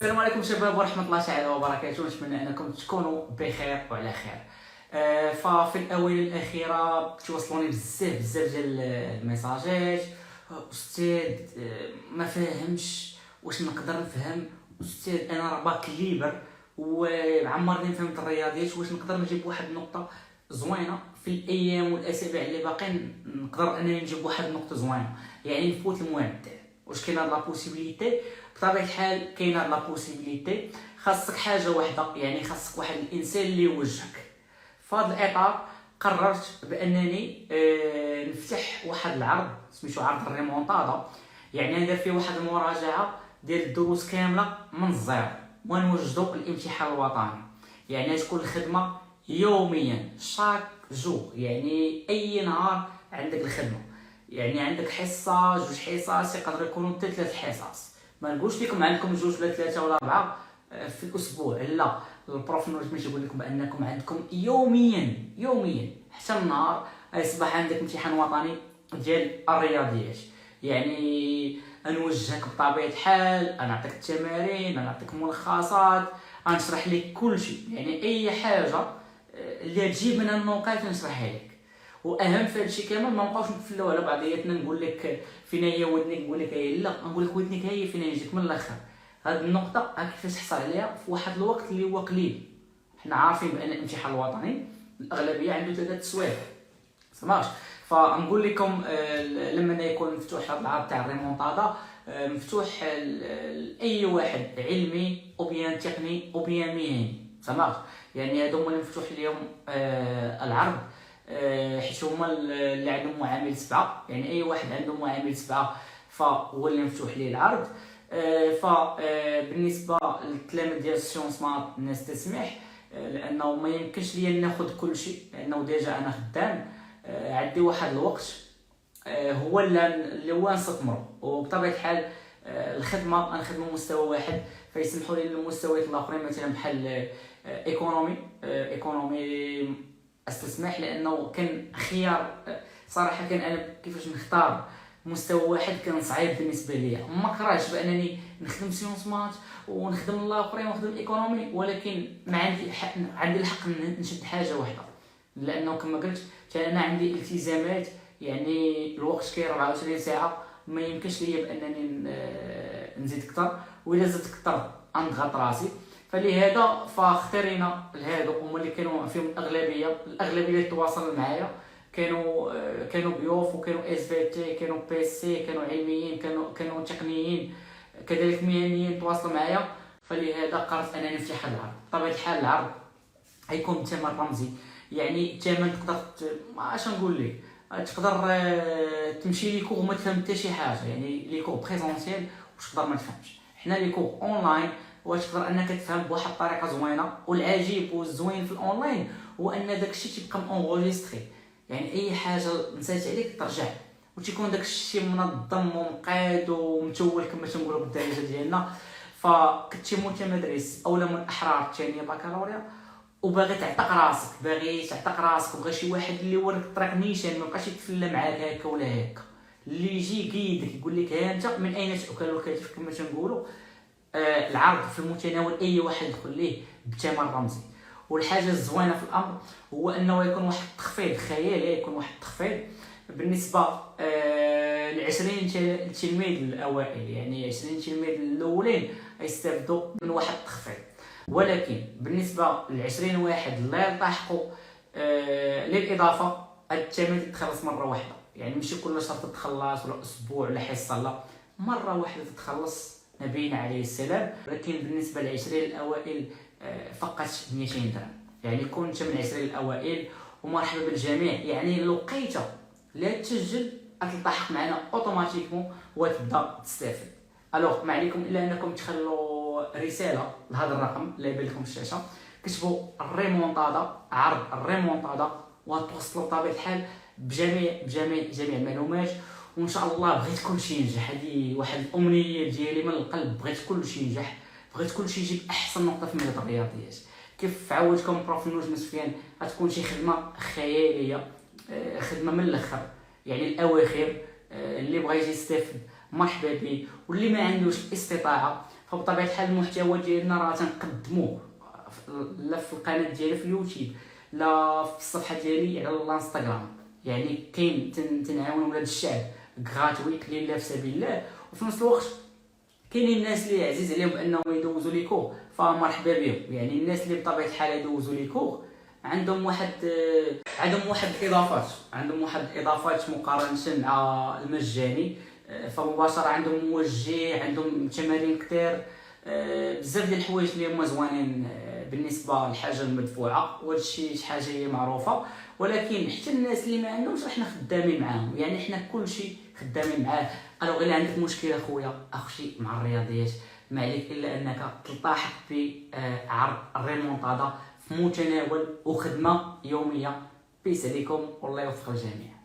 السلام عليكم شباب ورحمة الله تعالى وبركاته. نتمنى أنكم تكونوا بخير وعلى خير. ففي الآونة الأخيرة توصلوني بزاف ديال الميساجات. أستاذ، ما فاهمش واش نقدر نفهم. أستاذ، أنا راه باك ليبر وعمرني فهمت الرياضيات، واش نقدر نجيب واحد النقطة زوينة في الأيام والأسابيع اللي باقين، نقدر أنني نجيب واحد النقطة زوينة، يعني نفوت المعدل. واش كاينه هاد لا بوسيبيليتي؟ بطبيعه الحال كاينه لا بوسيبيليتي. خاصك حاجه واحده، يعني خاصك واحد الانسان اللي يوجهك. في هذا الاطار قررت بانني نفتح واحد العرض سميتو عرض الريمونتادا، يعني ندير فيه واحد المراجعه ديال الدروس كامله من الزيرو ونوجدوا الامتحان الوطني. يعني تكون الخدمه يوميا شاك جو، يعني اي نهار عندك الخدمه، يعني عندك حصه جوج حصص، يقدر يكونوا حتى 3 حصص. ما نقولش لكم عندكم جوج ولا 3 ولا 4 في الاسبوع، لا. البروف نورمالمون تيقول لكم بانكم عندكم يوميا حتى النهار يصبح عندك امتحان وطني ديال الرياضيات. يعني نوجهك بطبيعه الحال، انا نعطيك التمارين، انا نعطيك ملخصات، غنشرح لك كل شيء، يعني اي حاجه اللي تجيب من النقاط نشرحها لك. واهم في هادشي كامل ما نبقاوش نتفلاو على بعضياتنا، نقول لك فين هي ودنك، نقول لك هي لا، نقول لك ودنك هي فين يجيك من الاخر. هاد النقطه كيفاش تحصل عليها في واحد الوقت اللي هو قليل. حنا عارفين بان الامتحان الوطني الاغلبيه عنده 3 سوايع، سمعش. فنقول لكم لما يكون مفتوح هذا العرض تاع الريمونتادا، مفتوح لاي واحد علمي او بيان تقني او بيان مهني، سمعت. يعني هادو هما اللي مفتوح اليوم العرض، حيت هما اللي عندهم معامل 7، يعني اي واحد عنده معامل 7 فهو اللي مفتوح ليه العرض. فبالنسبه للتلاميذ ديال السيونس مات الناس تسمح، لانه ما يمكنش ليا ناخذ كل شيء، لانه ديجا انا خدام، عندي واحد الوقت هو اللي هو نستثمرو. وبطبيعه الحال الخدمه غنخدموا مستوى واحد، فيسمحوا لي المستويات الاخرين مثلا بحال ايكونومي استسمح، لانه كان خيار. صراحه كان انا كيفاش نختار مستوى واحد كان صعيب بالنسبه ليا. ما كرهتش بانني نخدم سيونس مات ونخدم الاخرين ونخدم ايكونومي، ولكن ما عندي الحق نشد حاجه واحده، لانه كما قلت انا عندي التزامات. يعني الوقت كاين 24 ساعه، ما يمكنش ليا بانني نزيد اكثر، والا زدت اكثر نضغط راسي. فلهذا فاختارينا لهادو هما اللي كانوا فيهم الاغلبيه اللي تواصلوا معايا. كانوا بيوف، وكانوا اس في تي، كانوا بي سي، كانوا علميين، كانوا تقنيين، كذلك مهنيين تواصلوا معايا. فلهذا قررت انني نفتح هذا العرض. بطبيعه الحال العرض غيكون بثمن رمزي، يعني الثمن تقدر ما اش نقول لك، تقدر تمشي لي كور وما تفهم حتى شي حاجه. يعني لي كور بريزونسيال واش تقدر ما تفهمش، حنا لي كور اونلاين واش تقدر انك تفهم بواحد الطريقه زوينه. والعجيب والزوين في الاونلاين هو ان داكشي تيبقى مونغوجيستري، يعني اي حاجه نسيت عليك ترجع، وتيكون داكشي منظم ومقاد ومتول كما تنقولوا بالدارجه ديالنا. فكنتي متمدرس اولا من احرار الثانيه بكالوريا، وباغي تعتق راسك وبغى شي واحد اللي يوريك الطريق نيشان، ما بقاش يتفلى معاك هكا ولا هكا، اللي يجي يقيدك يقول لك ها انت من اين تاكل الكتف كما تنقولوا. العرض في المتناول اي واحد يدخل ليه بثمن رمزي. والحاجه الزوينه في الامر هو انه يكون واحد التخفيض خيالي، يكون واحد التخفيض بالنسبه ل 20 تلميذ الاوائل، يعني 20 تلميذ الاولين يستافدوا من واحد التخفيض. ولكن بالنسبه ل 20 واحد اللي يلتحقوا للاضافه، هاد الثمن تتخلص مره واحده، يعني ماشي كل شهر تتخلص ولا اسبوع ولا حصه، لا، مره واحده تتخلص نبينا عليه السلام. ولكن بالنسبه ل 20 الاوائل فقط 200 درهم، يعني كون انت من 20 الاوائل ومرحبا بالجميع. يعني لقيته لا تسجل تلتحق معنا اوتوماتيكمون وتبدا تستافد. الوغ ما عليكم الا انكم تخلوا رساله لهذا الرقم اللي يبان لكم في الشاشه، كتبوا الريمونتادا، عرض الريمونتادا، وتوصلوا بطبيعه الحال بجميع المعلومات. وان شاء الله بغيت كلشي ينجح. هذه واحد الامنيه ديالي من القلب، بغيت كلشي ينجح، بغيت كلشي يجيب احسن نقطه في ماده الرياضيات. كيف عودتكم بروف نوج مسفيان، غتكون شي خدمه خياليه، خدمه من الاخر، يعني الاواخر. اللي بغى يجي يستافد مرحبا به، واللي ما عندوش استطاعه فبطبيعه الحال المحتوى ديالنا راه تنقدموه لا في القناه ديالي في اليوتيوب لا في الصفحه ديالي على الانستغرام. يعني كاين تنعاون ولاد الشعب غراتويت لله في سبيل الله، وفي نفس الوقت كاينين الناس اللي عزيز عليهم انهم يدوزوا لي كور فمرحبا بهم. يعني الناس اللي بطبيعه الحال يدوزوا لي كور عندهم واحد الاضافات مقارنه مع المجاني. فمباشره عندهم موجه، عندهم تمارين كثير، بزاف ديال الحوايج اللي هما زوينين بالنسبه للحاجه المدفوعه، وهذا الشيء شي حاجه هي معروفه. ولكن حتى الناس اللي ما عندهمش حنا خدامين معاهم، يعني حنا كل شيء خدامين معاه. قالوا غير عندك مشكل اخويا اخشي مع الرياضيات، ما عليك الا انك تلتحق بعرض الريمونتادا في متناول وخدمه يوميه. بيس عليكم والله يوفق الجميع.